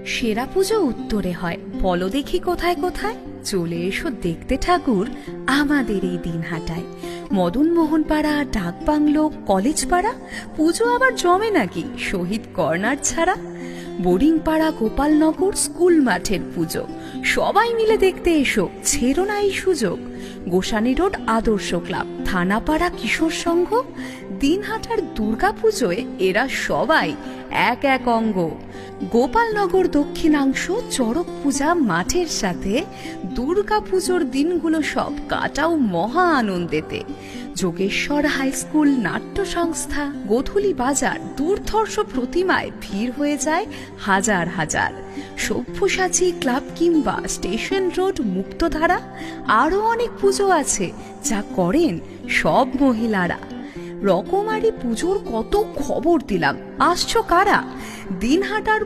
সেরা পুজো উত্তরে হয়, বলো দেখি কোথায় কোথায়? চলে এসো দেখতে ঠাকুর আমাদের এই দিনহাটায়। মদন মোহন পাড়া, ডাক বাংলো, কলেজ পাড়া, পুজো আবার জমে নাকি শহীদ কর্নার ছাড়া। বোরিং পাড়া, গোপালনগর, স্কুল মাঠের পুজো, সবাই মিলে দেখতে এসো, ছেড়ো না এই সুযোগ। গোসানি রোড আদর্শ ক্লাব, থানাপাড়া কিশোর সংঘ, দিনহাটার দুর্গা পুজোয় এরা সবাই এক এক অঙ্গ। গোপালনগর দক্ষিণাংশ চড়ক পূজা মাঠের সাথে দুর্গা পুজোর দিনগুলো সব কাটাও মহা আনন্দেতে। যোগেশ্বর হাই স্কুল, নাট্য সংস্থা, গোধূলি বাজার, দুর্ধর্ষ প্রতিমায় ভিড় হয়ে যায় হাজার হাজার। সব্যসাচী ক্লাব কিংবা স্টেশন রোড, মুক্তধারা, আরও অনেক পুজো আছে যা করেন সব মহিলারা। রকমারি পুজোর কত খবর দিলাম, আসছো কারা? দিনহাটার